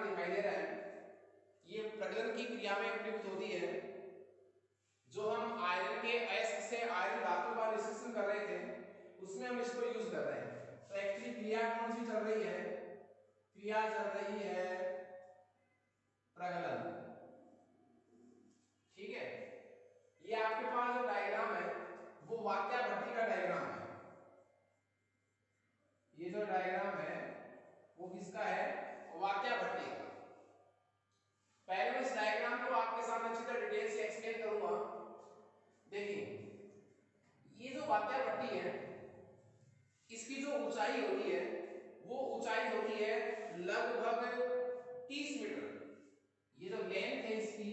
दिखाई दे रहा है, ये प्रगलन की क्रिया में प्रयुक्त होती है। जो हम आयरन के अयस्क से आयरन धातु का निष्कर्षण कर रहे थे उसमें हम इसको यूज कर रहे हैं। तो एक्चुअली क्रिया कौन सी चल रही है? क्रिया चल रही है प्रगलन। ठीक है, ये आपके पास जो डायग्राम है वो वात्या भट्टी का डायग्राम है। ये जो डायग्राम है वो किसका है? वात्या भट्टी का। पहले मैं इस डायग्राम को आपके सामने अच्छी तरह डिटेल से एक्सप्लेन करूंगा। देखिए, ये जो वात्या भट्टी है इसकी जो ऊंचाई होती है वो ऊंचाई होती है लगभग 30 मीटर। ये जो लेंथ है इसकी,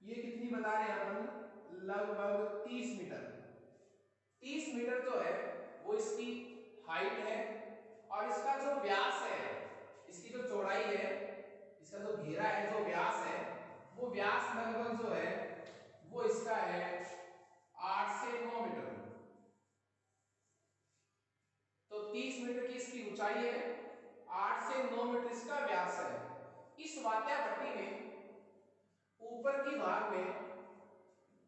ये कितनी बता रहे हैं अपन? लगभग 30 मीटर। 30 मीटर जो है वो इसकी हाइट है, और इसका जो व्यास है, इसकी जो चौड़ाई है, इसका जो घेरा है, जो व्यास है, वो व्यास लगभग जो है वो इसका है 8 से 9 मीटर। तो 30 मीटर की इसकी ऊंचाई है, 8 से 9 मीटर इसका व्यास है। इस वात्या भट्टी में ऊपर की भाग में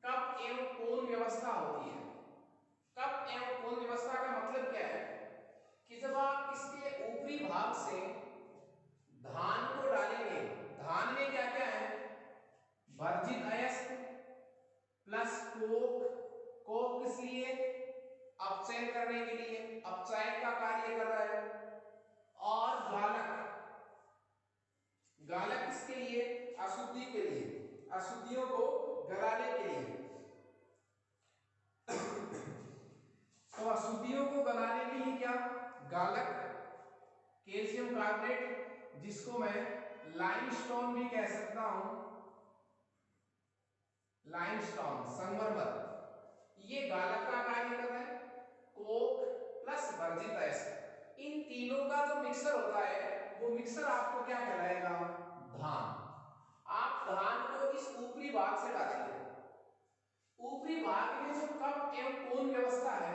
कप एवं कोन व्यवस्था होती है। कप एवं कोन व्यवस्था का मतलब क्या है कि जब आप इसके ऊपरी भाग से धान को डालेंगे, धान में क्या क्या है? वर्जित अयस्क प्लस कोक। कोक किस लिए? अपचयन करने के लिए, अपचायक का कार्य कर रहा है। और गालक, गालक किसके लिए? अशुद्धि के लिए, अशुद्धियों को गलाने के लिए। तो अशुद्धियों को गलाने के लिए क्या? गालक, कैल्शियम कार्बोनेट, जिसको मैं लाइमस्टोन भी कह सकता हूं, लाइमस्टोन, संगमरमर, ये गालक का कार्य कर रहा है। कोक प्लस वर्जित अयस्क, इन तीनों का जो मिक्सर होता है वो मिक्सर आपको क्या कहलाएगा? धान। आप धान को इस ऊपरी भाग से डालेंगे। ऊपरी भाग में जो कप एवं कोन व्यवस्था है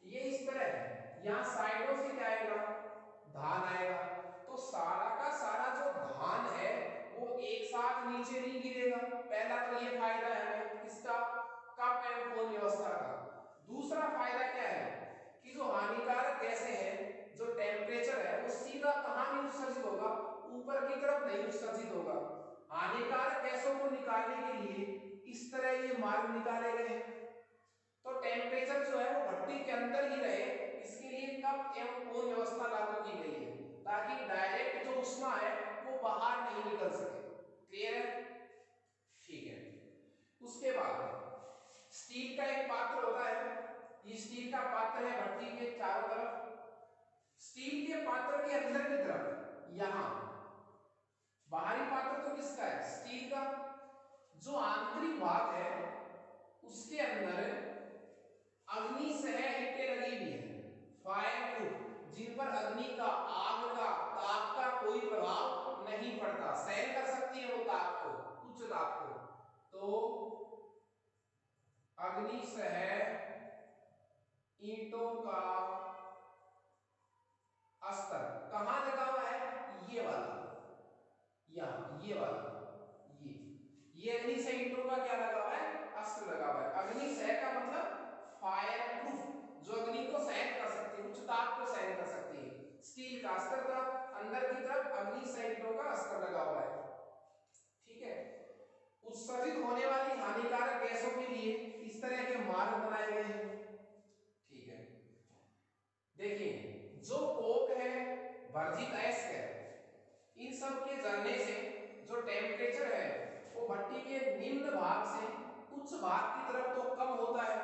ये इस तरह है, यहां साइडों से क्या आएगा? धान आएगा। तो सारा का सारा जो धान है वो एक साथ नीचे नहीं गिरेगा। पहला तो ये फायदा है किसका? कप एवं कोन व्यवस्था का। दूसरा फायदा क्या है कि जो हानिकारक गैसें हैं, जो टेम्परेचर है, वो सीधा कहां नहीं उत्सर्जित होगा? ऊपर की तरफ नहीं उत्सर्जित होगा। हानिकारक गैसों को निकालने के लिए इस तरह ये मार्ग निकाले गए हैं। तो टेम्परेचर जो है वो भट्टी के अंदर ही रहे, इसके लिए कप एवं कोन व्यवस्था लागू की गई है, ताकि डायरेक्ट जो उष्मा है वो बाहर नहीं निकल सके। क्लियर है? ठीक है। उसके बाद स्टील का एक पात्र होता है। ये स्टील का पात्र है भट्टी के चारों तरफ। स्टील के पात्र के अंदर की तरफ यहां बाहरी पात्र तो किसका है? स्टील का। जो आंतरिक भाग है उसके अंदर अग्नि सह ईंटें लगी हुई है, फायर प्रूफ, जिन पर अग्नि का, आग का, ताप का कोई प्रभाव नहीं पड़ता, सहन कर सकती है वो ताप को, उच्च ताप को। तो अग्नि सह ईंटों का अस्तर कहां लगा हुआ है? ये वाला, यहां, ये वाला, ये अग्नि सह ईंटों का क्या लगा हुआ है? अस्त्र लगा हुआ है। अग्नि सह का मतलब फायर प्रूफ, जो अग्नि को सहन कर सकती है, उच्च ताप को सहन कर सकती है। स्टील का अस्त्र था, अंदर की तरफ अग्नि सह ईंटों का अस्त्र लगा हुआ है। ठीक है। उत्सर्जित होने वाली हानिकारक गैसों के लिए इस तरह के मार्ग बनाए गए हैं। ठीक है। देखिए, जो कोक है, वर्जित अयस्क है, इन सब के जलने से जो टेम्परेचर है वो भट्टी के निम्न भाग से उच्च भाग की तरफ तो कम होता है,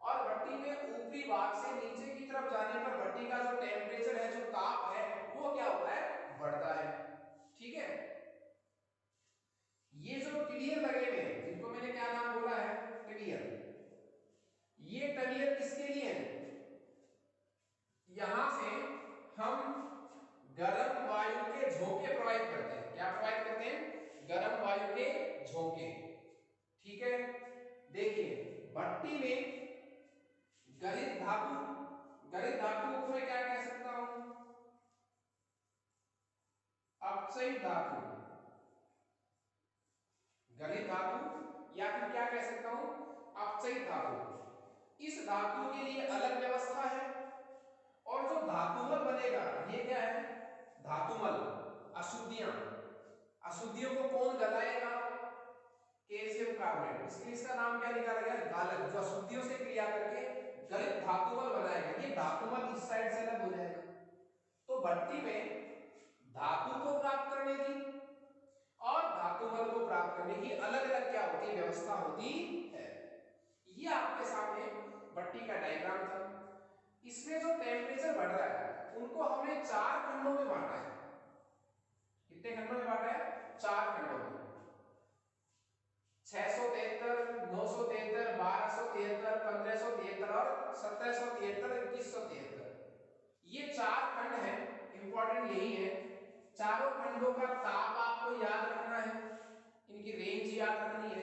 और भट्टी में ऊपरी भाग से नीचे की तरफ जाने पर भट्टी का जो टेम्परेचर है, जो ताप है, वो क्या होता है? बढ़ता है। ठीक है। ये जो टिलियर लगे हुए हैं, जिनको मैंने क्या नाम बोला है? टिलियर। ये टिलियर किसके लिए है? यहां से हम गर्म वायु के झोंके प्रोवाइड करते हैं। क्या प्रोवाइड करते हैं? गर्म वायु के झोंके। ठीक है। देखिए, भट्टी में गलित धातु, गलित धातु को मैं क्या कह सकता हूं? अपचयित धातु, गलित धातु या फिर क्या कह सकता हूं अपचयित धातु। इस धातु के लिए अलग व्यवस्था है और जो धातुमल बनेगा ये क्या है धातुमल, अशुद्धियां, अशुद्धियों को कौन गलाएगा कैल्शियम कार्बोनेट, इसलिए इसका नाम क्या निकाला गया गालक, जो अशुद्धियों से क्रिया करके गलित धातुमल बनाएगा। ये धातुमल इस साइड से अलग हो जाएगा। तो भट्टी में धातु को प्राप्त करने की और धातुमल को प्राप्त करने की अलग अलग क्या होती है व्यवस्था होती है। ये आपके सामने भट्टी का डायग्राम था। इसमें जो टेम्परेचर बढ़ रहा है उनको हमने 4 खंडों में बांटा है। कितने खंडों में बांटा है 4 खंडों में, 673, 973, 1273, 1573 और 1773, 2173। ये 4 खंड हैं। इंपॉर्टेंट यही है चारों खंडों का ताप आपको याद रखना है, इनकी रेंज याद रखनी है,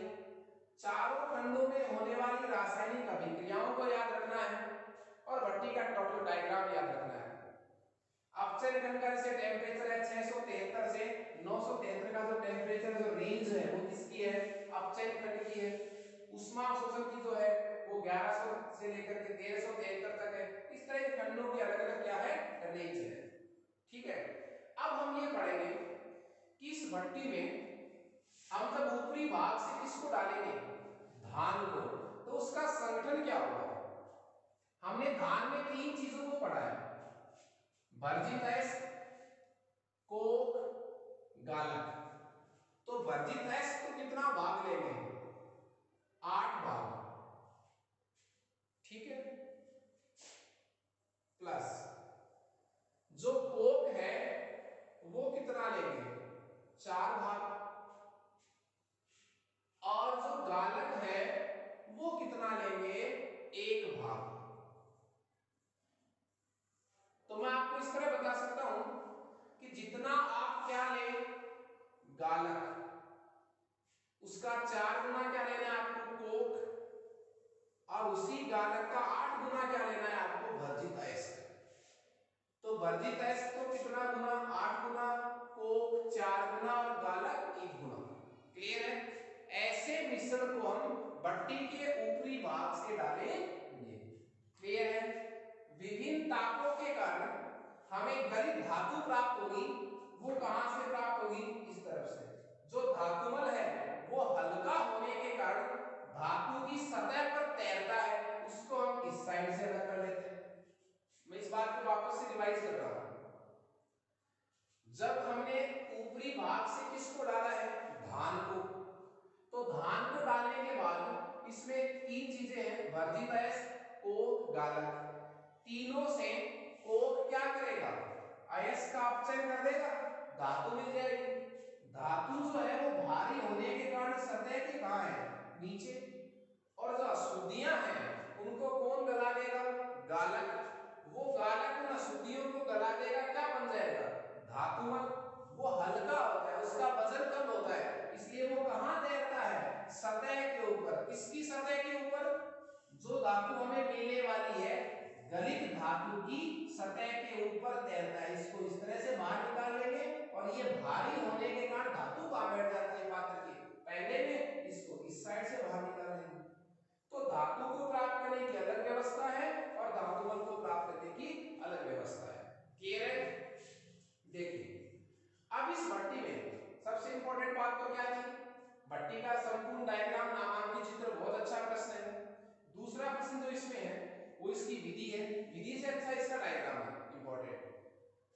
चारों खंडों में होने वाली रासायनिक अभिक्रियाओं को याद रखना है और भट्टी का टोटल डायग्राम याद रखना है। अपचयन खंड का जैसे टेम्परेचर है 673 से 973 का जो टेम्परेचर जो रेंज है वो किसकी है अपचयन खंड की है। उष्मा अवशोषण की जो है वो 1100 से लेकर के 1373 तक है। इस तरह के खंडों की अलग अलग क्या है रेंज है। ठीक है, अब हम ये पढ़ेंगे कि इस भट्टी में हम जब ऊपरी भाग से किसको डालेंगे धान को तो उसका संगठन क्या होगा। हमने धान में 3 चीजों को पढ़ा है, वर्जित अयस्क, कोक, गालक। तो वर्जित अयस्क तो कितना भाग लेंगे 8 भाग, ठीक है, प्लस जो कोक है वो कितना लेंगे 4 भाग और जो गालक है वो कितना लेंगे 1 भाग। तो मैं आपको इस तरह बता सकता हूं कि जितना आप क्या लें गालक उसका 4 गुना क्या लेना है आपको कोक और उसी गालक का 8 गुना क्या लेना है आपको वर्जित अयस्क। तो वर्जित अयस्क को कितना गुना 8 गुना, कोक 4 गुना और गालक 1 गुना। क्लियर है। ऐसे मिश्रण को हम भट्टी के ऊपरी भाग से डालेंगे। क्लियर है। विभिन्न तापों के कारण हमें गलित धातु प्राप्त होगी। वो कहां से प्राप्त होगी इस तरफ से। जो धातुमल है वो हल्का होने के कारण धातु की सतह पर तैरता है, उसको हम इस साइड से अलग कर लेते हैं। मैं इस बात को वापस से रिवाइज कर रहा हूं। जब हमने ऊपरी भाग से किसको डाला है धान को, तो धान को डालने के बाद इसमें 3 चीजें हैं वर्जित अयस्क, कोक, गालक। तीनों से कोक क्या करेगा अयस्क का अपचयन कर देगा, धातु मिल जाएगी। धातु जो है वो भारी होने के कारण सतह के कहां है नीचे, और जो अशुद्धियां हैं उनको कौन गला देगा गालक। वो गालक उन अशुद्धियों को गला देगा, क्या बन जाएगा धातुमल। वो हल्का होता है, उसका वजन कम होता है, इसलिए वो कहां तैरता है सतह के ऊपर। किसकी सतह के ऊपर, जो धातु हमें मिलने वाली है गलित धातु की सतह के ऊपर तैरता है। इसको इस तरह से बाहर निकाल लेंगे और ये भारी होने के कारण धातु कहां बैठ जाती है पात्र के पहले में, इसको इस साइड से बाहर निकाल लेंगे। तो धातु को प्राप्त करने की अलग व्यवस्था है और धातुमल को प्राप्त करने की अलग व्यवस्था है। क्लियर है। देखिए अब इस भट्टी में सबसे इंपॉर्टेंट बात तो क्या थी, भट्टी का संपूर्ण डायग्राम नामांकित चित्र बहुत अच्छा प्रश्न है। दूसरा प्रश्न जो इसमें है वो इसकी विधि है, विधि से अच्छा इसका डायग्राम है इंपॉर्टेंट।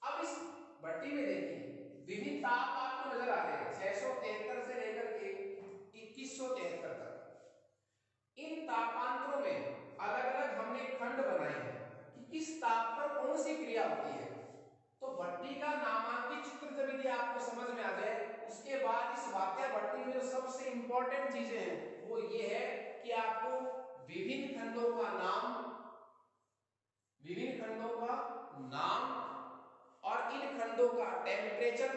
अब इस भट्टी में देखिए विभिन्न ताप आपको नजर आ रहे हैं 673 से लेकर के 2173 तक। इन तापांतरों में अलग अलग हमने खंड बनाए हैं कि किस ताप पर कौन सी क्रिया होती है। तो भट्टी का नामांकित चित्र जब यदि आपको समझ में आ जाए उसके बाद इस वाक्य भट्टी में जो सबसे इंपॉर्टेंट चीजें हैं वो ये है कि आपको विभिन्न खंडों का नाम, विभिन्न खंडों का नाम और इन खंडों का टेम्परेचर,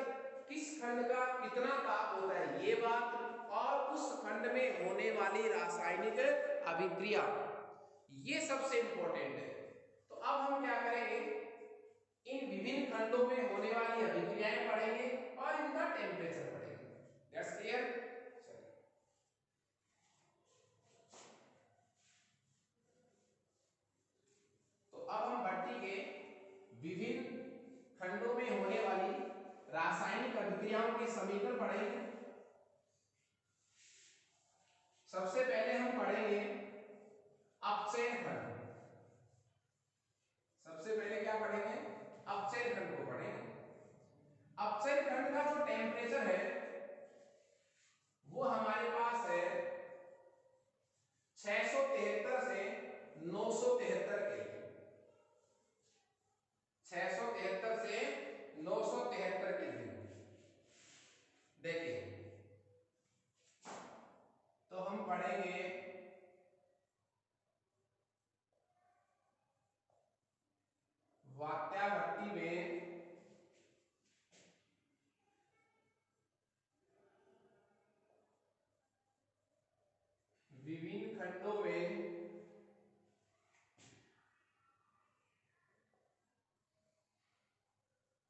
किस खंड का कितना ताप होता है ये बात, और उस खंड में होने वाली रासायनिक अभिक्रिया, ये सबसे इंपॉर्टेंट है। तो अब हम क्या करेंगे इन विभिन्न खंडों में होने वाली अभिक्रियाएं पढ़ेंगे और इन का टेम्परेचर पड़ेगा। That's clear. तो अब हम भट्टी के विभिन्न खंडों में होने वाली रासायनिक अभिक्रियाओं के समीकरण पढ़ेंगे। सबसे पहले हम पढ़ेंगे अपचयन खंड। सबसे पहले क्या पढ़ेंगे? अपचयन खंड को पढ़ेंगे। अपचयन खंड का जो टेम्परेचर है वो हमारे पास है 673 से 973 केल्विन। 673 से 973 केल्विन। देखिए, तो हम पढ़ेंगे वात्या भट्टी में विभिन्न खंडों में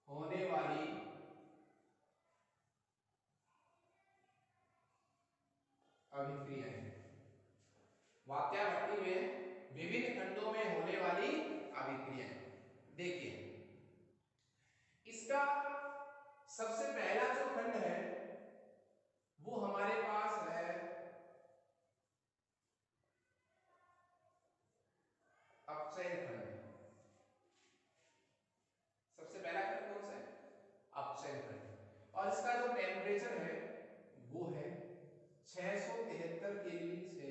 होने वाली अभिक्रियाएं। वात्या भट्टी में विभिन्न खंडों में होने वाली अभिक्रियाएं। देखिए, इसका सबसे पहला जो खंड है वो हमारे पास है अपचयन खंड। सबसे पहला खंड कौन सा है? अपचयन खंड। और इसका जो टेम्परेचर है वो है 673 केल्विन से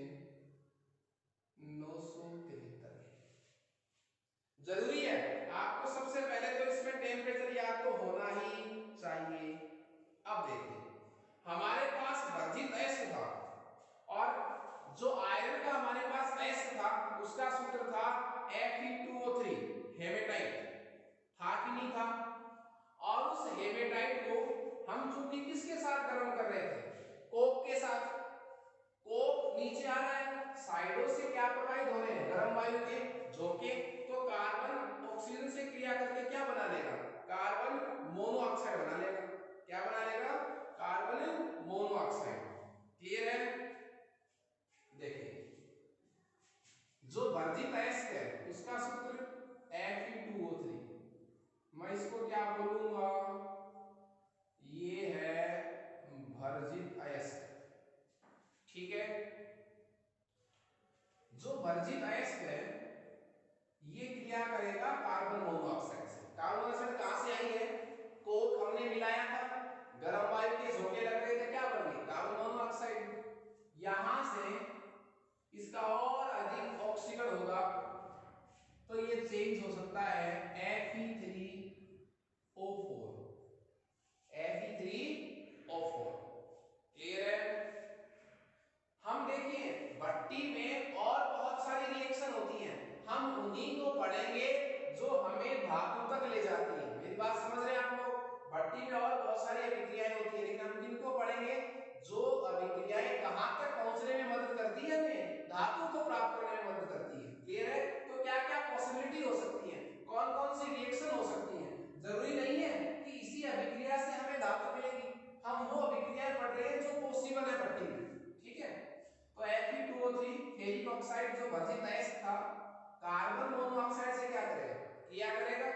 973। जरूरी है, आपको सबसे पहले तो इसमें टेम्परेचर याद तो होना ही चाहिए। अब देखिए, हमारे पास वर्जित अयस्क था और जो आयरन का हमारे पास अयस्क था उसका सूत्र था Fe2O3 हेमेटाइट। था कि नहीं था? और उस हेमेटाइट को हम चूंकि किसके साथ गर्म कर रहे थे? कोक के साथ। कोक नीचे आ रहा है, साइडों से क्या प्रोवाइड हो रहे हैं? गर्म वायु के झोंके। तो कार्बन ऑक्सीजन से क्रिया करके क्या बना लेगा? कार्बन मोनोऑक्साइड बना लेगा। क्या बना लेगा? Carbon monoxide. क्लियर है? देखिए, जो वर्जित अयस्क है उसका सूत्र Fe2O3। मैं इसको क्या बोलूंगा? ये है वर्जित अयस्क। ठीक है। जो वर्जित अयस्क है ये क्रिया करेगा कार्बन मोनोऑक्साइड से। कार्बन मोनोऑक्साइड कहां से आई है? कोक हमने मिलाया था, गर्म वायु के झोंके लग रहे थे, क्या बन गई? Carbon monoxide. यहां से इसका और अधिक ऑक्सीकरण होगा तो ये चेंज हो सकता है Fe3O4। Fe3O4। क्लियर है? हम देखिए, भट्टी में और बहुत सारी रिएक्शन होती हैं, हम उन्हीं को पढ़ेंगे जो हमें धातु तक ले जाती है। मेरी बात समझ रहे हैं आप लोग? भट्टी में और बहुत सारी अभिक्रियाएं होती है, लेकिन हम किनको पढ़ेंगे? जो अभिक्रियाएं कहां तक पहुंचने में मदद करती है, हमें धातु को प्राप्त करने में मदद करती है। क्लियर है? तो क्या क्या पॉसिबिलिटी हो सकती है, कौन कौन सी रिएक्शन हो सकती है? जरूरी नहीं है कि इसी अभिक्रिया से हमें धातु मिलेगी, हम वो अभिक्रियाएं पढ़ रहे हैं जो पॉसिबल है भट्टी में। ठीक है? तो Fe2O3 फेरिक ऑक्साइड जो वर्जित अयस्क था, कार्बन मोनोऑक्साइड से क्या करेगा? क्रिया करेगा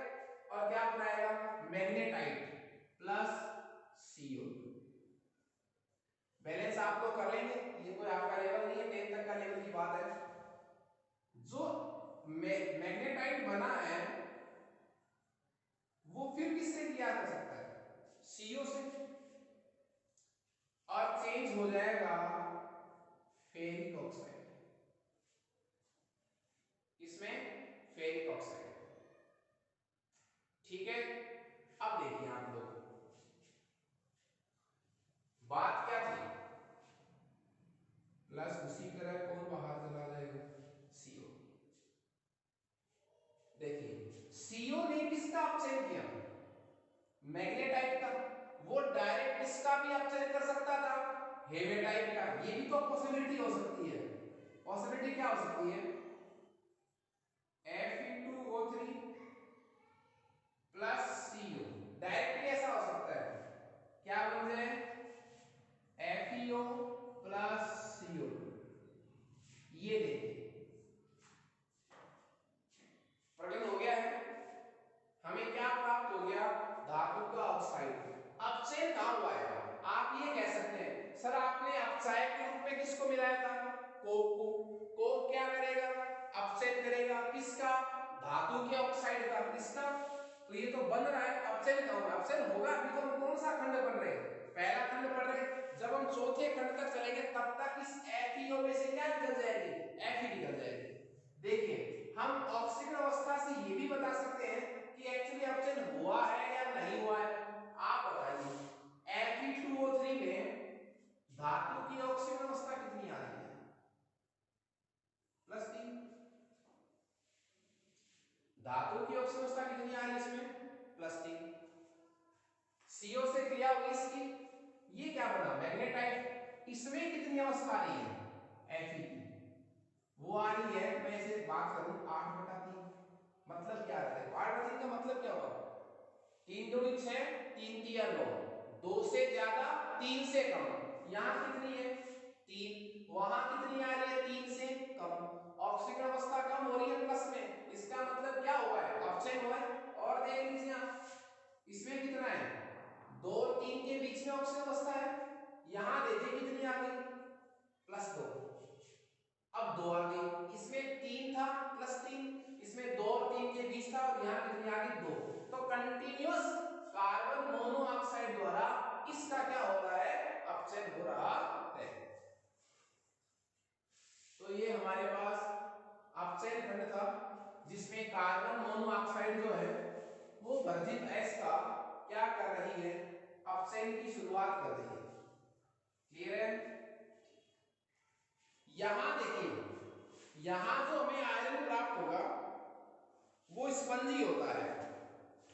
और क्या बनाएगा? Magnetite plus CO2। बैलेंस आप लोग कर लेंगे, ये कोई आपका लेवल नहीं है, 10 तक का लेवल की बात है। जो मैग्नेटाइट बना है वो फिर किससे क्रिया कर सकता है? CO से, और चेंज हो जाएगा फेरिक ऑक्साइड। इसमें फेरिक ऑक्साइड। ठीक है? अब देखिए आप लोग, बात क्या थी? प्लस उसी तरह कौन बाहर चला जाएगा? CO। देखिए, CO ने किसका अपचयन किया? मैग्नेटाइट का। वो डायरेक्ट इसका भी अपचयन कर सकता था, हेमेटाइट का। ये भी तो पॉसिबिलिटी हो सकती है। पॉसिबिलिटी क्या हो सकती है? Fe2O3 प्लस CO डायरेक्टली ऐसा हो सकता है। क्या बन अपचयन कहाँ हुआ है? आप ये कह सकते हैं सर आपने अपचायक के रूप में किसको मिलाया था? कोक को। कोक क्या करेगा? अपचयन करेगा किसका? धातु के ऑक्साइड का। किसका? तो ये तो बन रहा है, अपचयन कहाँ हुआ? अपचयन होगा अभी तो हम कौन सा खंड पढ़ रहे हैं? पहला खंड पढ़ रहे हैं। जब हम चौथे खंड तक चलेंगे तब तक इस FeO में से क्या निकल जाएगी? Fe निकल जाएगी। देखिए हम ऑक्सीजन अवस्था से ये भी बता सकते हैं कि एक्चुअली अपचयन हुआ है या नहीं हुआ है। आप बताइए Fe2O3 में धातु की ऑक्सीजन अवस्था कितनी आ रही है? +3। धातु की ऑक्सीजन अवस्था कितनी आ रही है इसमें? +3। CO से क्रिया होगी इसकी, ये क्या बना? मैग्नेटाइट। इसमें कितनी अवस्था आ रही है? Fe की वो आ रही है, मैं इसे बात करूं 8/3। मतलब क्या है? 8/3 का मतलब क्या होगा? 3 दूनी 6, 3 तिया 9, 2 से ज्यादा 3 से कम। यहाँ कितनी है? 3। वहां कितनी आ रही है? 3 से कम। ऑक्सीजन अवस्था कम हो रही है प्लस में, इसका मतलब क्या हुआ है? अपचयन हुआ है। और देख लीजिए आप इसमें कितना है? 2 और 3 के बीच में ऑक्सीजन अवस्था है। यहां देखिए कितनी आ गई? +2। अब 2 आ गई। इसमें 3 था +3, इसमें 2 और 3 के बीच था और यहाँ कितनी आ गई? 2। तो कंटिन्यूअस कार्बन मोनोऑक्साइड द्वारा इसका क्या होता है? अपचयन हो रहा है। तो ये हमारे पास अपचयन खंड था जिसमें कार्बन मोनोऑक्साइड जो है वो वर्जित एस का क्या कर रही है? अपचयन की शुरुआत कर रही है। क्लियर है? यहां देखिए, यहां जो हमें आयरन प्राप्त होगा वो स्पंजी होता है,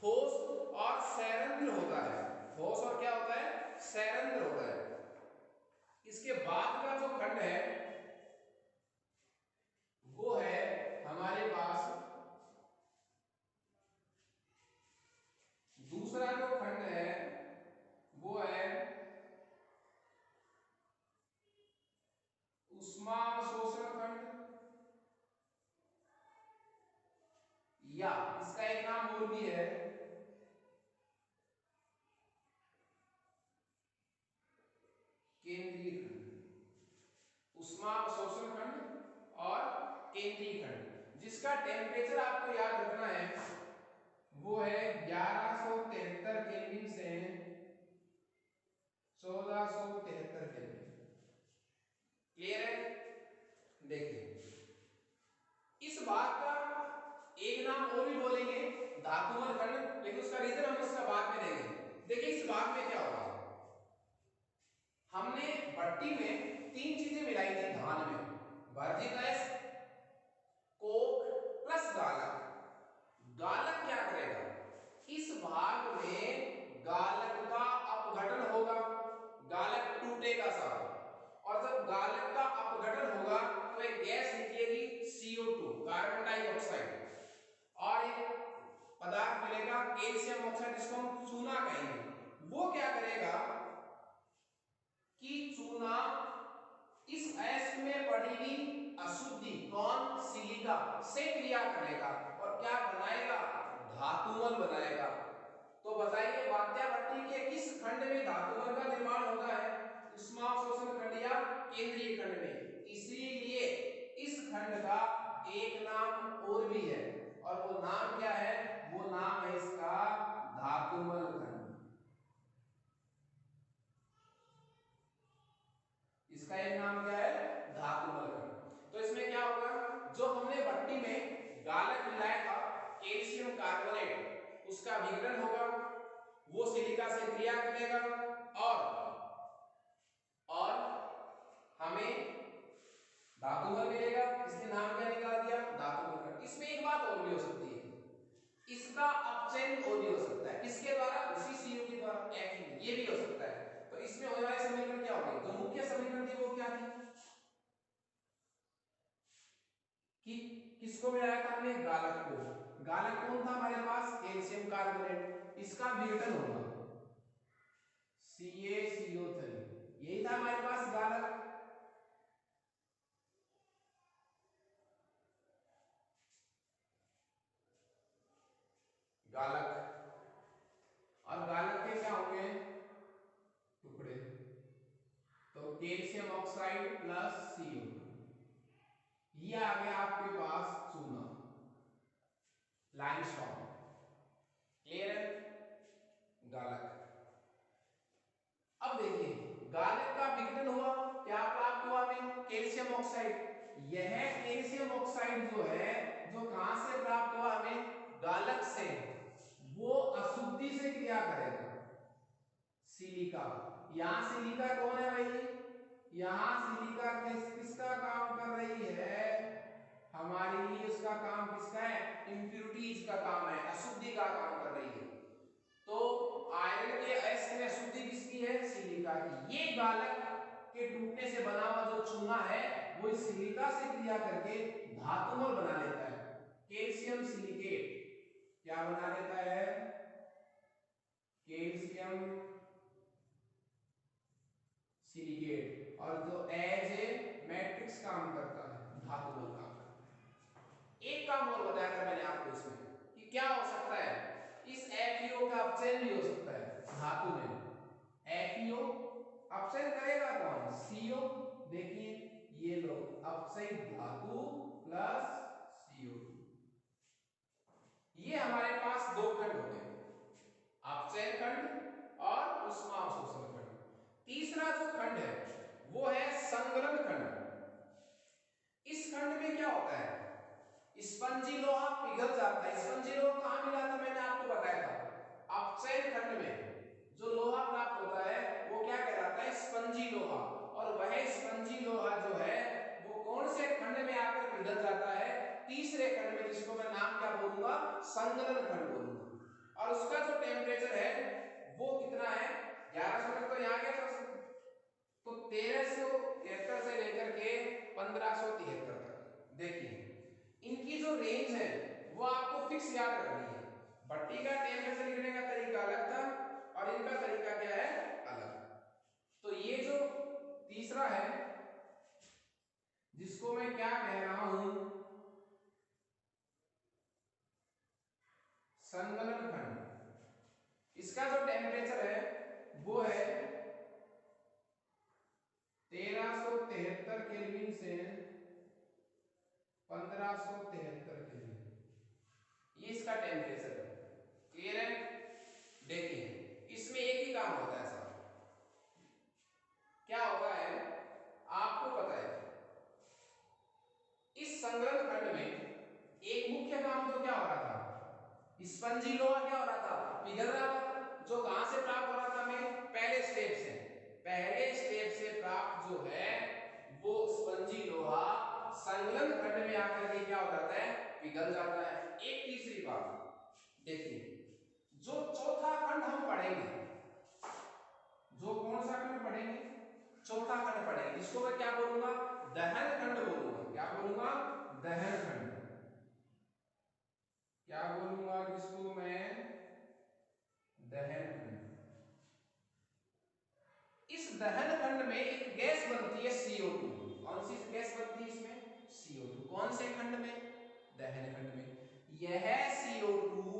ठोस और सैरंध्र होता है। ठोस और क्या होता है? सैरंध्र होता है। इसके बाद का जो खंड है वो है हमारे पास दूसरा जो खंड है वो है उष्मा अवशोषण खंड, या इसका एक नाम और भी है केंद्रीय खंड। उष्मा अवशोषण खंड और केंद्रीय खंड, जिसका टेम्परेचर आपको याद रखना है वो है 1173 केल्विन से 1473 केल्विन। क्लियर है? देखिए इस बात का एक नाम और भी बोलेंगे धातुमल खंड, लेकिन उसका रीजन हम उसका बाद में देंगे। देखिए इस बात में क्या होगा, हमने भट्टी में 3 चीजें मिलाई थी धान में, वर्जित गैस, कोक प्लस गालक। गालक क्या करेगा? इस भाग में गालक का अपघटन होगा, गालक टूटेगा सारा, और जब गालक का अपघटन होगा तो एक गैस निकलेगी CO2 कार्बन डाइऑक्साइड, और एक पदार्थ मिलेगा कैल्शियम ऑक्साइड, जिसको हम चूना कहेंगे। वो क्या करेगा कि चूना इस एस में पड़ी हुई अशुद्धि कौन सिलिका से क्रिया करेगा और क्या बनाएगा? धातुमल बनाएगा। तो बताइए वात्या भट्टी के किस खंड में धातुमल का निर्माण होता है? उष्मा अवशोषण खंड या केंद्रीय खंड में। इसीलिए इस खंड का एक नाम और भी है, और वो नाम क्या है? वो नाम है इसका धातुमल खंड। इसका एक नाम क्या है? धातुमल खंड। तो इसमें क्या होगा, जो हमने भट्टी में गालक मिलाया था कैल्शियम कार्बोनेट, उसका विघटन होगा, वो सिलिका से क्रिया करेगा और हमें धातुमल मिलेगा। इसके नाम क्या निकाल दिया? धातुमल खंड। इसमें एक बात और भी हो सकती है, इसका अपचयन और भी हो सकता है। किसके द्वारा? उसी CO के द्वारा, Fe। ये भी हो सकता है। तो इसमें होने वाले समीकरण क्या होंगे? जो मुख्य समीकरण थी वो क्या थी कि किसको मिलाया था हमने? गालक को। गालक कौन था हमारे पास? Calcium carbonate. इसका विघटन होगा CaCO3, यही था हमारे पास गालक। गालक और गालक के क्या होंगे? ऑक्साइड प्लस CO2, ये आ गया आपके पास चूना, लाइमस्टोन। क्लियर है? गालक। अब देखिए गालक का विघटन हुआ, क्या प्राप्त हुआ हमें? Calcium oxide. यह कैल्शियम ऑक्साइड जो है, जो कहां से प्राप्त हुआ हमें? गालक से। वो अशुद्धि से क्रिया करेगा सिलिका। यहां सिलिका कौन है भाई? यहां सिलिका किसका काम कर रही है? हमारे लिए उसका काम किसका है? इंप्यूरिटीज का काम है, अशुद्धि का काम कर रही है। तो आयरन के अयस्क में अशुद्धि किसकी है? सिलिका की। ये गालक के टूटने से बना हुआ जो चूना है वो इस सिलिका से क्रिया करके धातुमल बना लेता है, कैल्शियम सिलिकेट। क्या बना लेता है? Calcium silicate. और जो एज ए मैट्रिक्स काम करता है, धातुमल काम करता है। एक काम और बताया था मैंने आपको इसमें कि क्या हो सकता है, इस FeO का अपचयन भी हो सकता है धातु में। FeO अपचयन करेगा कौन? CO। देखिए ये लो, अपचयित धातु प्लस CO2। ये हमारे पास दो खंड हो गए, अपचयन खंड और उष्मा अवशोषण खंड। तीसरा जो खंड है वो है संगलन खंड। इस खंड में क्या होता है? स्पंजी लोहा पिघल जाता है। स्पंजी लोहा कहां मिला था? मैंने आपको बताया था अपचयन खंड में जो लोहा प्राप्त होता है वो क्या कहलाता है? स्पंजी लोहा। और वह स्पंजी लोहा जो है वो कौन से खंड में आकर पिघल जाता है? तीसरे खंड में, जिसको मैं नाम क्या बोलूंगा? संगलन खंड बोलूंगा। और उसका जो टेम्परेचर है वो कितना है? 1100 तक तो यहाँ गया था, तो 1373 से लेकर के 1573 तक। देखिए इनकी जो रेंज है वो आपको फिक्स याद रखनी है। भट्टी का टेम्परेचर लिखने का तरीका अलग था और इनका तरीका क्या है? अलग। तो ये जो तीसरा है जिसको मैं क्या कह रहा हूं? संगलन खंड। इसका जो टेम्परेचर है वो है 1373 केल्विन से 1573 केल्विन, ये इसका टेम्परेचर है। क्लियर है? देखिए इसमें एक ही काम होता है साहब। क्या होता है आपको पता है? इस संगलन खंड में एक मुख्य काम तो क्या हो रहा था? स्पंजी लोहा क्या हो रहा था? पिघल रहा था। जो कहां से प्राप्त हो रहा था हमें? पहले स्टेप से। पहले स्टेप से प्राप्त जो है वो स्पंजी लोहा संगलन खंड में आकर के क्या हो जाता है? पिघल जाता है। एक तीसरी बात देखिए, जो चौथा खंड हम पढ़ेंगे, जो कौन सा खंड पढ़ेंगे? चौथा खंड पढ़ेंगे, जिसको मैं क्या बोलूंगा? दहन खंड बोलूंगा। क्या बोलूंगा? दहन खंड। क्या बोलूंगा जिसको मैं? दहन खंड। इस दहन खंड में एक गैस बनती है CO2। कौन सी गैस बनती है इसमें? CO2। कौन से खंड में? दहन खंड में। यह CO2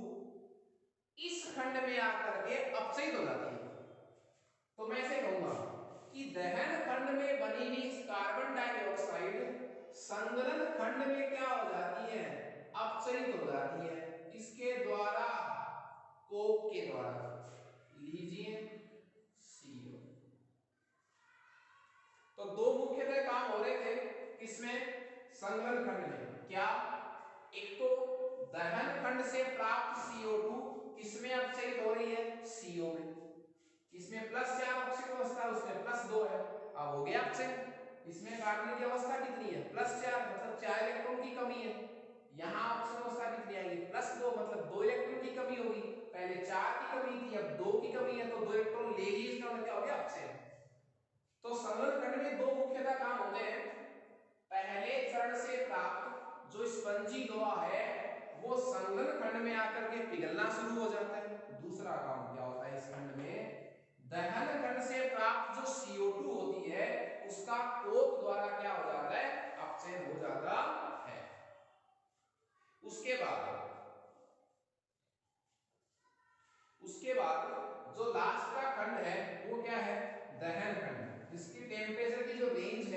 इस खंड में आकर के अपचयित हो जाती है। तो मैं ऐसे कहूंगा कि दहन खंड में बनी हुई कार्बन डाइऑक्साइड संगलन खंड में क्या हो जाती है? अपचयित हो जाती है। इसके द्वारा, कोक के द्वारा। लीजिए CO। तो दो मुख्यतः काम हो रहे थे किसमें? संगलन खंड में। क्या? एक तो दहन खंड से प्राप्त CO2 किसमें अपचयित हो रही है? CO में। इसमें +4 ऑक्सीजन अवस्था, उसमें +2 है। अब हो गया अपचयन। इसमें कार्बन की अवस्था कितनी है? +4, मतलब 4 इलेक्ट्रॉन की कमी है। यहाँ ऑक्सीजन अवस्था कितनी आएगी? +2, मतलब 2 इलेक्ट्रॉन की कमी होगी। पहले 4 की कमी थी, अब 2 की कमी है, तो 2 इलेक्ट्रॉन ले ली, इसका मतलब क्या हो गया? अपचयन। तो संगलन खंड में दो मुख्यतः काम होते हैं। पहले चरण से प्राप्त जो स्पंजी लोहा है वो संगलन खंड में आकर के पिघलना शुरू हो जाता है। दूसरा काम क्या होता है इस खंड में? दहन खंड से प्राप्त जो CO2 होती है उसका कोक द्वारा क्या हो जाता है? अपचयन हो जाता है। उसके बाद जो लास्ट का खंड है वो क्या है? दहन खंड, जिसकी टेम्परेचर की जो रेंज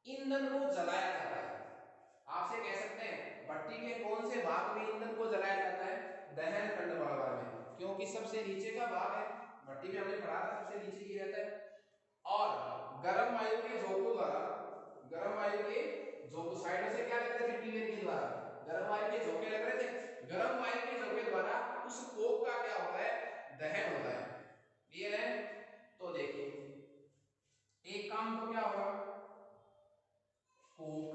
ईंधन को जलाया जाता है। आपसे कह सकते हैं भट्टी के कौन से भाग में ईंधन को जलाया जाता है? दहन खंड वाले में, क्योंकि सबसे नीचे का भाग है। भट्टी में हमने पढ़ा था सबसे नीचे ही रहता है। और गर्म वायु के झोंकों द्वारा, गर्म वायु के झोंकों साइडों से क्या लग रहे थे? ट्यूबवेल के द्वारा गर्म वायु के झोंके लग रहे थे। गर्म वायु के झोंके द्वारा उस कोक का क्या होता है? दहन होता है। क्लियर है? तो देखिए एक काम तो क्या होगा? कोक,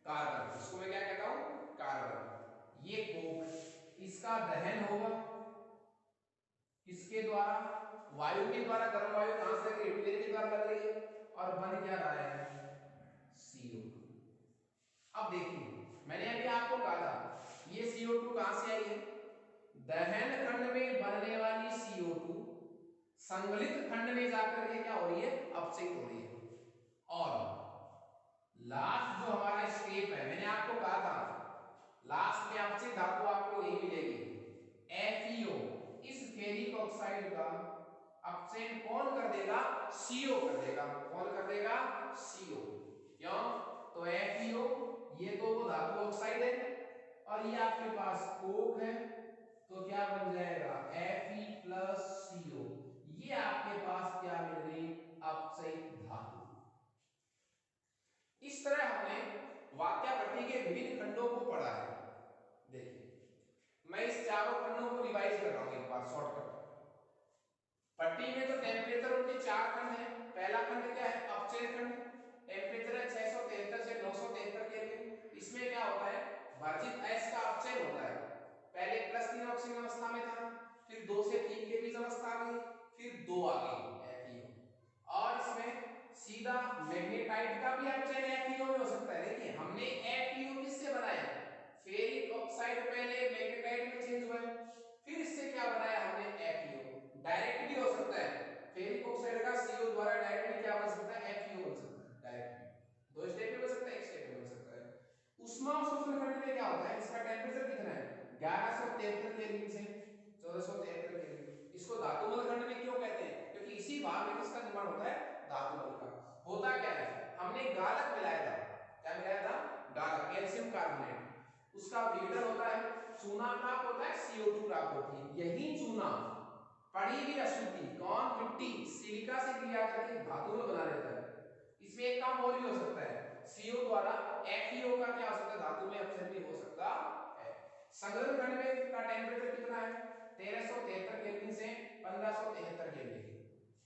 कार्बन, इसको मैं क्या कहता हूं? कार्बन। ये कोक, इसका दहन होगा किसके द्वारा? वायु के द्वारा। गर्म वायु कहां से लग रही है? ट्यूबवेल के द्वारा लग रही है। और बन क्या रहा है? CO2। अब देखिए मैंने अभी आपको कहा था ये CO2 कहां से आई है? दहन खंड में बनने वाली CO2 संगलित खंड में जाकर के क्या हो रही है? अपचयित हो रही है। और लास्ट जो हमारा स्टेप है, मैंने आपको कहा था लास्ट में अपचयित धातु आपको यही मिलेगी FeO। इस फेरिक ऑक्साइड का अपचयन कौन कर देगा? CO कर देगा। कौन कर देगा? CO। क्यों? तो FeO ये तो वो धातु ऑक्साइड है और ये आपके पास कोक है, तो क्या बन जाएगा? Fe+CO। ये आपके पास क्या मिल गई? अपचयित धातु। इस तरह हमने वाक्य भट्टी के विभिन्न खंडों को पढ़ा है। देखिए मैं इस चारों खंडों को रिवाइज कर रहा हूं एक बार शॉर्टकट। भट्टी में तो टेम्परेचर उनके चार खंड है। पहला खंड क्या है? अपचय खंड। टेम्परेचर है 673 से 973 केल्विन। इसमें क्या होता है? वर्जित अयस्क का अपचय होता है। पहले +3 ऑक्सीजन अवस्था में था, फिर 2 से 3 के बीच अवस्था आ गई, फिर 2 आ गई FeO। और इसमें सीधा मैग्नेटाइट का भी अपचय FeO में हो सकता है। देखिए हमने FeO किससे बनाया? फेरिक ऑक्साइड पहले मैग्नेटाइट में चेंज हुआ है, फिर इससे क्या बनाया हमने? FeO। डायरेक्ट भी हो सकता है, फेरिक ऑक्साइड का CO द्वारा डायरेक्टली क्या बन सकता है? FeO बन सकता है। डायरेक्ट दो स्टेप में बन सकता है, एक स्टेप में बन सकता है। उष्मा अवशोषण खंड में क्या होता है? इसका टेम्परेचर कितना है? 1173 केल्विन से 1473 केल्विन। इसको धातुमल खंड में क्यों कहते हैं? क्योंकि इसी भाग में किसका निर्माण होता है? धातुमल का। होता क्या है? हमने गालक मिलाया था। क्या मिलाया था? गालक, कैल्शियम कार्बोनेट। उसका विघटन होता है, चूना प्राप्त होता है, CO2 प्राप्त होती है। यही चूना पड़ी हुई अशुद्धि कौन? मिट्टी, सिलिका से क्रिया करके धातु में बना लेता है। इसमें एक काम और भी हो सकता है, CO द्वारा FeO का क्या हो सकता है? धातु में अपचयन भी हो सकता है। संघनन खंड में का टेम्परेचर कितना है? 1373 केल्विन से 1573 केल्विन।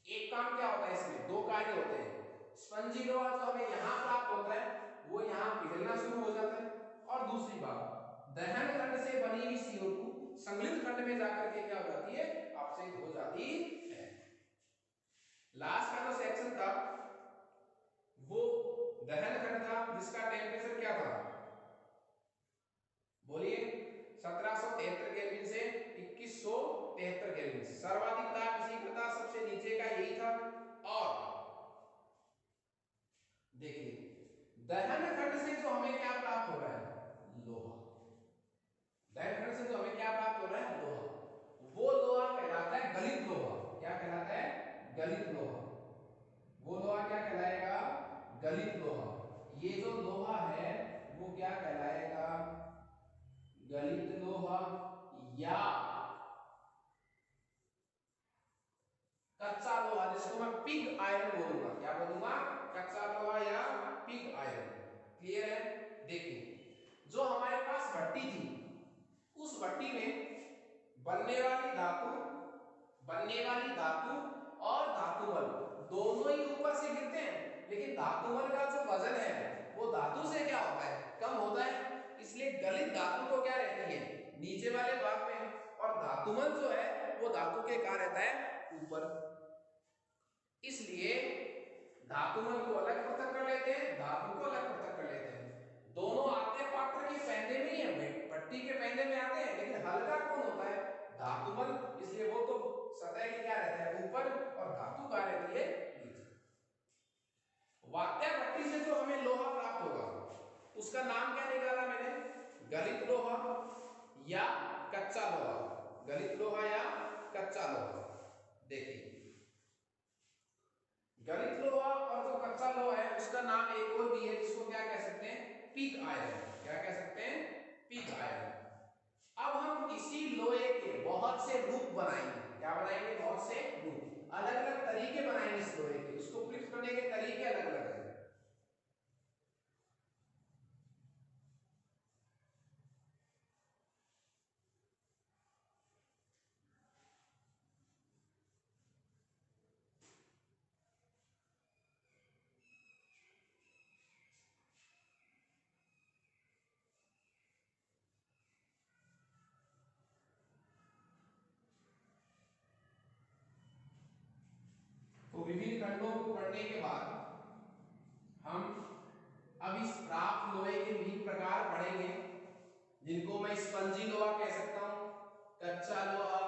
एक काम क्या होता है इसमें? दो कार्य होते हैं। स्पंजी लोहा जो हमें यहां प्राप्त होता है वो यहां पिघलना शुरू हो जाता है, और दूसरी बात दहन खंड से बनी हुई CO2 संगलित खंड में जाकर के क्या हो जाती है? अपचयित हो जाती है। लास्ट का जो सेक्शन था वो दहन खंड था, जिसका टेम्परेचर क्या था? बोलिए 1773 केल्विन से 2173 केल्विन। सर्वाधिक ताप इसी का था, सबसे नीचे का यही था। और देखिए दहन खंड से जो हमें क्या प्राप्त हो रहा है? लोहा। दहन खंड से जो हमें क्या प्राप्त हो रहा है? लोहा। वो लोहा कहलाता है गलित लोहा। क्या कहलाता है? गलित लोहा। वो लोहा क्या कहलाएगा? गलित लोहा। ये जो लोहा है वो क्या कहलाएगा? गलित लोहा या कच्चा लोहा, जिसको मैं पिग आयरन बोलूंगा। क्या बोलूंगा? कच्चा लोहा या पिग आयरन। क्लियर है? देखिए जो हमारे पास भट्टी थी, उस भट्टी में बनने वाली धातु और धातुमल दोनों ही ऊपर से गिरते हैं, लेकिन धातुमल का जो वजन है वो धातु से क्या होता है? कम होता है। इसलिए गलित धातु तो क्या रहती है? नीचे वाले भाग में, और धातुमल जो है वो धातु के कहां रहता है? ऊपर। इसलिए धातुमल को अलग पृथक कर लेते हैं, धातु को अलग पृथक कर लेते हैं। दोनों आते पात्र के पैंदे में ही है, पट्टी के पैंदे में आते हैं, लेकिन हल्का कौन होता है? धातुमल। इसलिए वो तो सतह के क्या रहता है? ऊपर, और धातु क्या रहती है? नीचे। वाक्य भट्टी से जो हमें लोहा प्राप्त होगा उसका नाम क्या निकाला मैंने? गलित लोहा या कच्चा लोहा। गलित लोहा या कच्चा लोहा। देखिए गलित लोहा और जो कच्चा लोहा है उसका दूसरा नाम एक और भी है जिसको क्या कह सकते हैं, पिग आयरन। क्या कह सकते हैं, पिग आयरन। अब हम इसी लोहे के बहुत से रूप बनाएंगे। क्या बनाएंगे, बहुत से रूप, अलग अलग तरीके बनाएंगे इस लोहे के, उसको प्रिंट करने के तरीके अलग अलग हैं। तो विभिन्न खंडों को पढ़ने के बाद हम अब इस प्राप्त लोहे के विभिन्न प्रकार पढ़ेंगे, जिनको मैं स्पंजी लोहा कह सकता हूं, कच्चा लोहा,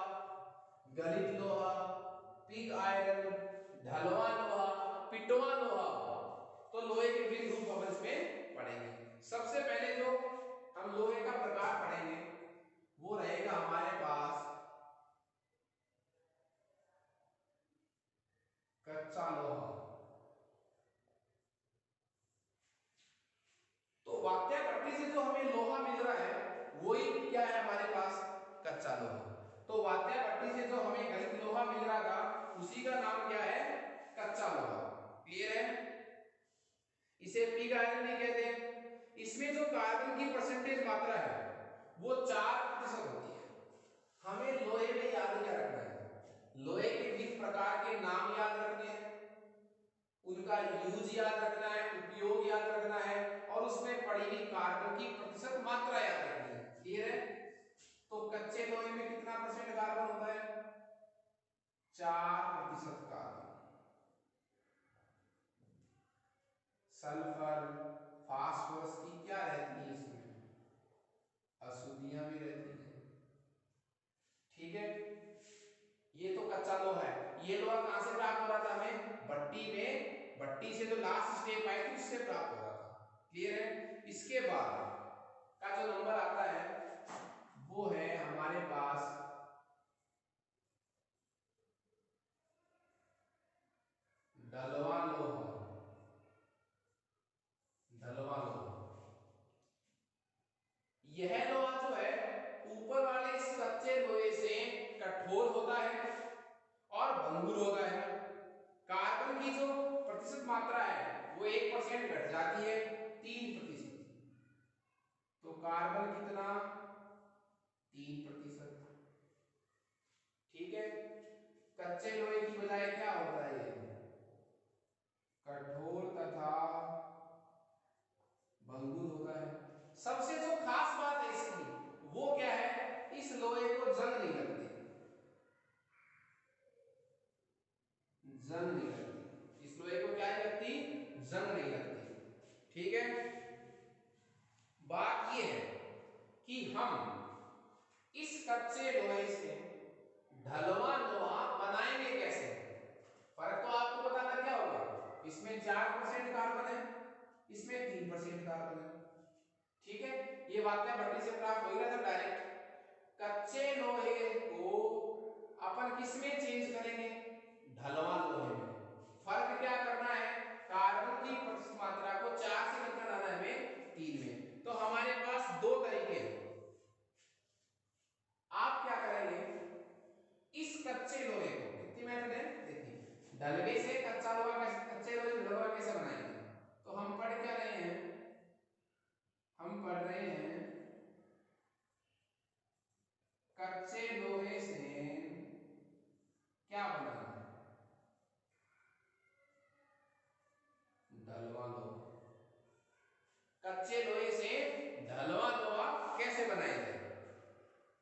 गलित लोहा, पिग आयरन, ढलवा लोहा, पिटवा लोहा। तो लोहे के विभिन्न रूप हम इसमें पढ़ेंगे। सबसे पहले जो हम लोहे का प्रकार पढ़ेंगे वो रहेगा हमारे पास कच्चा लोहा। तो वात्या भट्टी से जो हमें लोहा मिल रहा है वही क्या है हमारे पास, कच्चा लोहा। तो वात्या भट्टी से जो हमें गलित लोहा मिल रहा था उसी का नाम क्या है, कच्चा लोहा। क्लियर है। इसे पिग आयरन भी कहते हैं। इसमें जो कार्बन की परसेंटेज मात्रा है वो 4% होती है। हमें लोहे में याद क्या रखना है, लोहे के विभिन्न प्रकार के नाम याद रखने हैं, उनका यूज याद रखना है, उपयोग याद रखना है, और उसमें पड़ी हुई कार्बन की प्रतिशत मात्रा याद रखनी है। क्लियर है। तो कच्चे लोहे में कितना परसेंट कार्बन होता है, 4% कार्बन। सल्फर, फास्फोरस की क्या रहती है इसमें, अशुद्धियां भी रहती है। ठीक है। ये तो कच्चा लोहा है। ये लोहा कहां से प्राप्त हो रहा था हमें, भट्टी में, भट्टी से जो लास्ट स्टेप आई थी उससे प्राप्त हो रहा था। क्लियर है। इसके बाद का जो नंबर आता है वो है हमारे पास ढलवा लोहा। ढलवा लोहा, यह लोहा जो है ऊपर वाले इस कच्चे लोहे से कठोर होता है और भंगुर होता है। कार्बन की जो प्रतिशत मात्रा है वो 1% घट जाती है, 3%। तो कार्बन कितना, 3%। ठीक है। कच्चे लोहे की बजाय क्या होता है, कठोर तथा भंगुर होता है। सबसे जो खास बात है इसकी वो क्या है, इस लोहे को जंग नहीं लगती। जंग नहीं लगती, इस लोहे को क्या नहीं लगती, जंग नहीं लगती। ठीक है। बात यह है कि हम इस कच्चे लोहे से ढलवा लोहा बनाएंगे कैसे। फर्क तो आपको बताना क्या होगा, इसमें 4% कार्बन है, इसमें 3% कार्बन है। ठीक है। ये वाक्य भट्टी से प्राप्त हो गया था डायरेक्ट। कच्चे लोहे को अपन किस में चेंज करेंगे, ढलवा लोहे में। फर्क क्या करना है, कार्बन की प्रतिशत मात्रा को 4 से कितना लाना है हमें, 3 में। तो हमारे पास दो तरीके हैं। आप क्या करेंगे, इस कच्चे लोहे को, कितनी मेथड है देखिए, डलवे से कच्चा लोहा कैसे, कच्चे लोहे से लोहा कैसे बनाएंगे। तो हम पढ़ क्या रहे हैं, हम पढ़ रहे हैं कच्चे लोहे से क्या बनाना है, ढलवा लोहा। कच्चे लोहे से ढलवा लोहा कैसे बनाएंगे।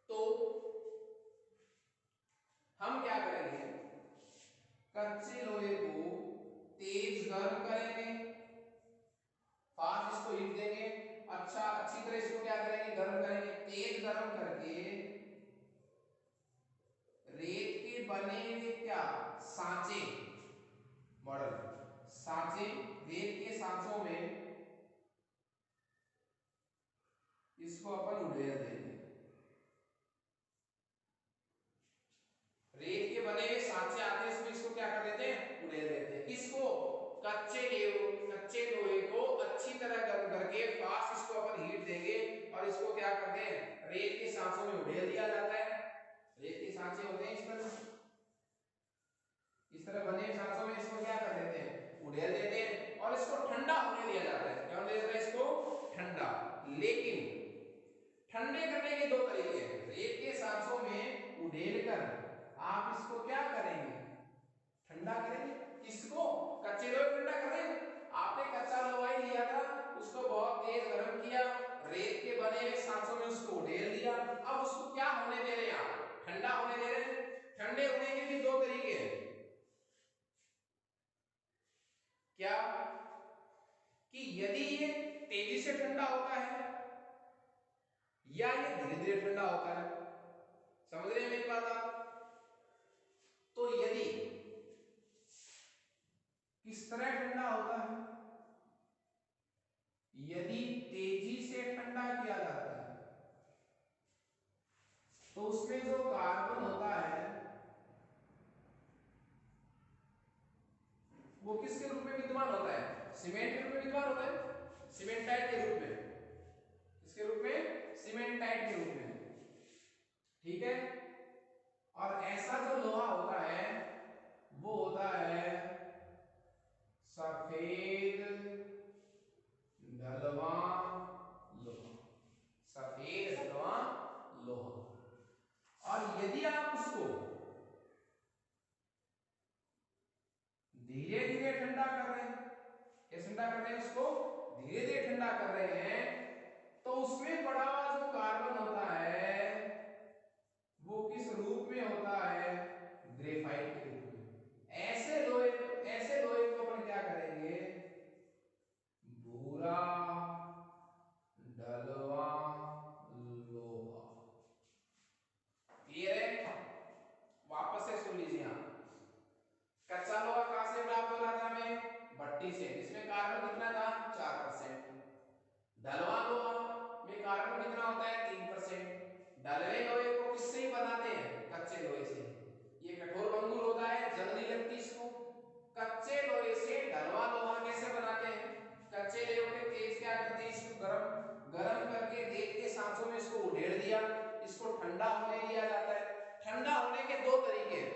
तो हम क्या करेंगे, कच्चे लोहे को तेज गर्म करेंगे, फास्ट इसको हीट देंगे, अच्छा अच्छी तरह इसको क्या करेंगे, गर्म करेंगे। तेज गर्म करके रेत के बने हुए क्या, सांचे, मॉडल सांचे, रेत के सांचों में इसको अपन उड़ेल देंगे। रेत के बने हुए सांचे आते हैं, इसमें इसको क्या कर देते हैं, उड़ेल देते हैं। किसको, कच्चे लोहे ठंडा होने दिया जाता है। क्या होने दिया जाता है इसको? ठंडा। लेकिन ठंडे करने के दो तरीके हैं। रेत के सांचों में उड़ेलकर आप इसको क्या करेंगे? ठंडा करेंगे। किसको? कच्चे लोहे को ठंडा करेंगे। आपने कच्चा लोहा ही लिया था, उसको बहुत तेज गर्म किया, रेत के बने हुए सांचों में उसको उड़ेल दिया। अब उसको क्या होने दे रहे हैं आप? ठंडा होने दे रहे हैं। ठंडे होने के भी दो तरीके हैं। क्या? कि यदि ये तेजी से ठंडा होता है या ये धीरे धीरे ठंडा होता है। समझ रहे हैं मेरी बात आप? तो यदि किस तरह ठंडा होता है? यदि तेजी से ठंडा किया जाता है तो उसमें जो कार्बन होता है वो किसके रूप में विद्यमान होता है? सीमेंट के रूप में विद्यमान होता है। सीमेंटाइट के रूप में। किसके रूप में? सीमेंटाइट के रूप में। ठीक है। और ऐसा जो लोहा होता है वो होता है सफेद ढलवा लोहा। सफेद ढलवा लोहा। और यदि आप उसको धीरे धीरे ठंडा कर रहे हैं, कैसे ठंडा कर रहे हैं? उसको धीरे धीरे ठंडा कर रहे हैं, तो उसमें पड़ा हुआ जो कार्बन होता है वो किस रूप में होता है? ग्रेफाइट के रूप में। ऐसे लोहे को अपन क्या करेंगे? भूरा ढलवा लोहा। क्लियर है? वापस से सुन लीजिए आप। कच्चा लोहा कहां से प्राप्त हो रहा था हमें? भट्टी से। इसमें कार्बन कितना था? 4%। ढलवा लोहा में कार्बन कितना होता है? 3%। ढलवे लोहे को किससे बनाते हैं? कच्चे लोहे से। ये कठोर भंगुर होता है, जंग नहीं लगती इसको। कच्चे लोहे से ढलवा लोहा कैसे बनाते हैं? कच्चे लोहे को तेज क्या करते हैं? इसको गरम करके रेत के सांचों में इसको उड़ेल दिया, इसको ठंडा होने दिया जाता है। ठंडा होने के दो तरीके हैं।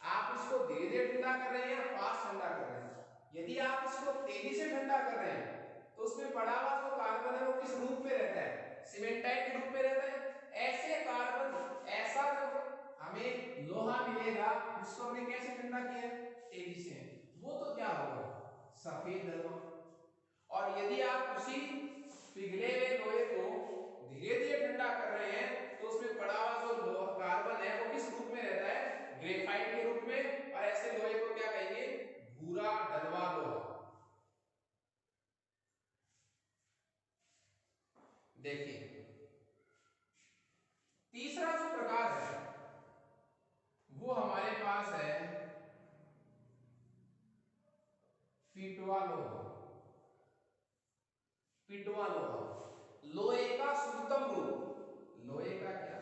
आप इसको धीरे धीरे ठंडा कर रहे हैं या फास्ट ठंडा कर रहे हैं। यदि आप इसको तेजी से ठंडा कर रहे हैं तो उसमें पड़ा हुआ जो कार्बन है वो किस रूप में रहता है? सीमेंटाइट के रूप में रहता है। ऐसे कार्बन, ऐसा जो हमें लोहा मिलेगा उसको हमने कैसे ठंडा किया? तेजी से। वो तो क्या होगा? सफेद लोहा। और यदि आप उसी पिघले हुए लोहे को धीरे धीरे ठंडा कर रहे हैं तो उसमें पड़ा हुआ जो लोहा कार्बन है वो किस रूप में रहता है? ग्रेफाइट के रूप में। और ऐसे लोहे को क्या कहेंगे? भूरा ढलवा लोहा। देखिए, तीसरा जो प्रकार है वो हमारे पास है पिटवा लोहा। पिटवा लोहा लोहे का शुद्धतम रूप। लोहे का क्या?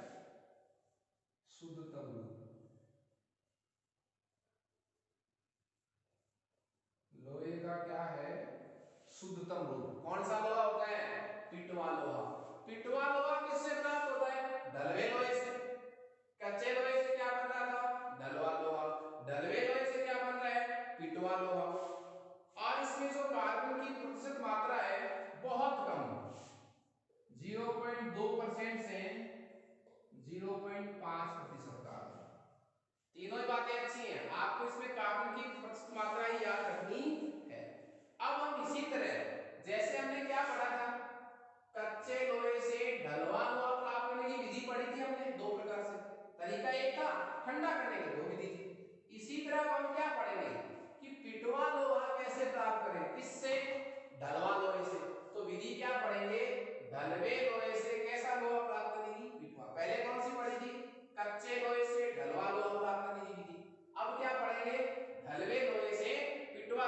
शुद्धतम रूप। लोहे का क्या है? शुद्धतम रूप। कौन सा लोहा होता है? पिटवा लोहा। पिटवा लोहा किससे प्राप्त होता है? ढलवे लोहे से। कच्चे लोहे से क्या बन रहा था? ढलवा लोहा। ढलवे लोहे से क्या बन रहा है? पिटवा लोहा। और इसमें जो कार्बन की प्रतिशत मात्रा है बहुत कम, 0.2% से 0.5% कार्बन। तीनों ही बातें अच्छी हैं, आपको इसमें कार्बन की प्रतिशत मात्रा ही याद रखनी है। अब हम इसी तरह जैसे हमने क्या पढ़ा था? कच्चे लोहे से ढलवा लोहा प्राप्त करने की विधि पढ़ी थी हमने दो प्रकार से। तरीका एक था, ठंडा करने की दो विधि थी। इसी तरह हम क्या पढ़ेंगे कि पिटवा लोहा कैसे प्राप्त करें? किससे? ढलवा लोहे से। तो विधि क्या पढ़ेंगे? ढलवे लोहे से कैसा लोहा प्राप्त करने की? पिटवा। पहले कौन सी पढ़ी थी? कच्चे लोहे से ढलवा लोहा प्राप्त करने की विधि। अब क्या पढ़ेंगे? ढलवे लोहे से पिटवा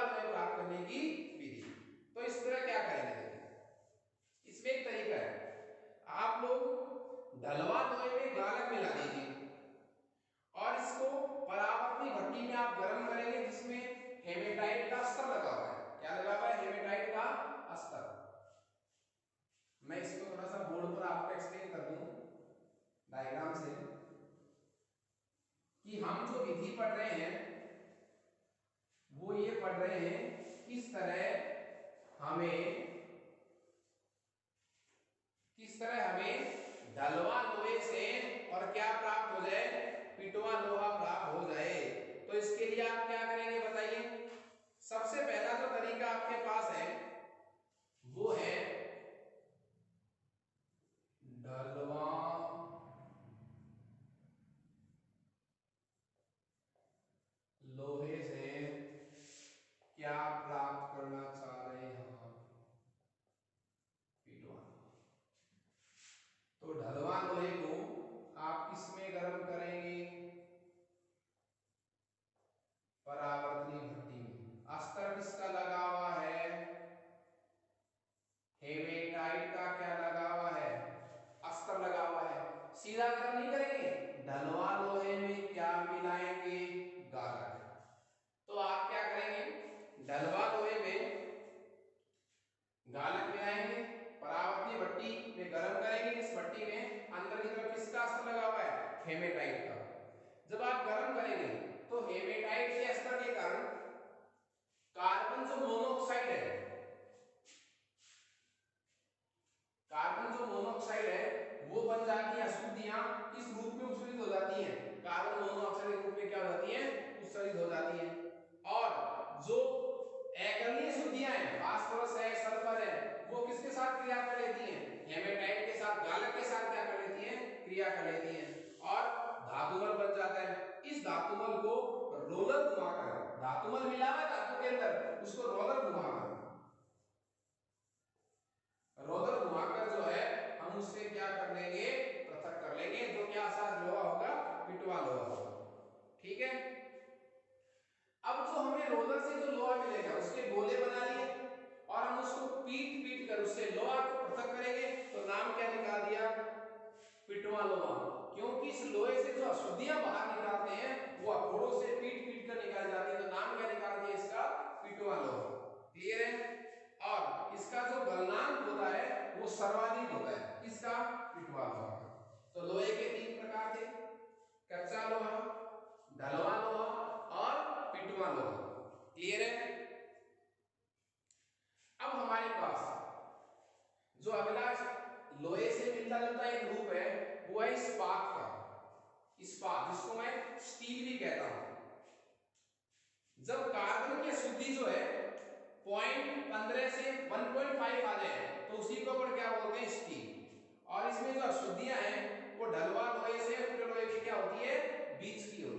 हमें किस तरह हमें ढलवा लोहे से और क्या प्राप्त हो जाए, पिटवा लोहा प्राप्त हो जाए। तो इसके लिए आप क्या करेंगे बताइए। सबसे पहला जो तरीका आपके पास है वो है ढलवा लोहे से क्या प्राप्त करना चाह रहे हैं हम, पिटवा। तो ढलवा लोहे को आप किसमें गर्म करेंगे, परावर्तनीय भट्टी में। अस्तर किसका लगा हुआ है, हेमेटाइट का क्या लगा हुआ है, अस्तर लगा हुआ है। सीधा गर्म नहीं करेंगे, ढलवा लोहे में क्या मिलाएंगे, गालक। तो आप क्या करेंगे, ढलवा लोहे में गालक मिलाएंगे, परावर्तनीय भट्टी में गर्म करेंगे। इस भट्टी में अंदर की तरफ किसका अस्तर लगा हुआ है, हेमेटाइट का। जब आप गर्म करेंगे तो हेमेटाइट के अस्तर के कारण कार्बन जो मोनोऑक्साइड है, कार्बन जो मोनोऑक्साइड है वो बन जाती है अशुद्धियां, इस रूप में उत्सर्जित हो जाती हैं। कार्बन मोनोऑक्साइड के रूप में क्या हो जाती है, उत्सर्जित हो जाती हैं। और जो अकर्णीय शुद्धियां हैं, फास्फोरस है, सल्फर है, वो किसके साथ क्रिया कर लेती हैं, हेमेटाइट के साथ, गालक के साथ क्या कर लेती हैं, क्रिया कर लेती हैं और धातुमल बन जाता है। इस धातुमल को रोलर घुमाकर, धातुमल मिला हुआ है धातु के अंदर, उसको रोलर घुमाकर, रोलर घुमाकर जो है हम उससे क्या कर लेंगे, पृथक कर लेंगे। जो क्या सा लोहा होगा, पिटवा लोहा होगा। ठीक है। अब जो हमें रोलर से जो लोहा मिलेगा उसके गोले बना लिए और हम उसको पीट पीट कर उससे लोहा को पृथक करेंगे। तो नाम क्या निकाल दिया, पिटवा लोहा। क्योंकि इस लोहे से जो अशुद्धियां बाहर निकालते हैं वो अखोड़ों से पीट पीट कर निकाल जाती है। तो नाम क्या निकाल दिया इसका, पिटवा लोहा। क्लियर है। और इसका जो गलनांक होता है वो सर्वाधिक होता है, किसका, पिटवा लोहा का। तो लोहे के तीन प्रकार थे, कच्चा लोहा, ढलवा लोहा और पिटवा लोहा। क्लियर है। अब हमारे पास जो अगला लोहे से मिलता जुलता एक रूप है वो है इस्पात का। इस्पात जिसको मैं स्टील भी कहता हूं। जब कार्बन की अशुद्धि जो है 0.15 से 1.5 आ जाए तो उसी को अपन क्या बोलते हैं, स्टील। और इसमें जो अशुद्धियां हैं वो ढलवा लोहे से पिटवा लोहे की क्या होती है, बीच की होती है।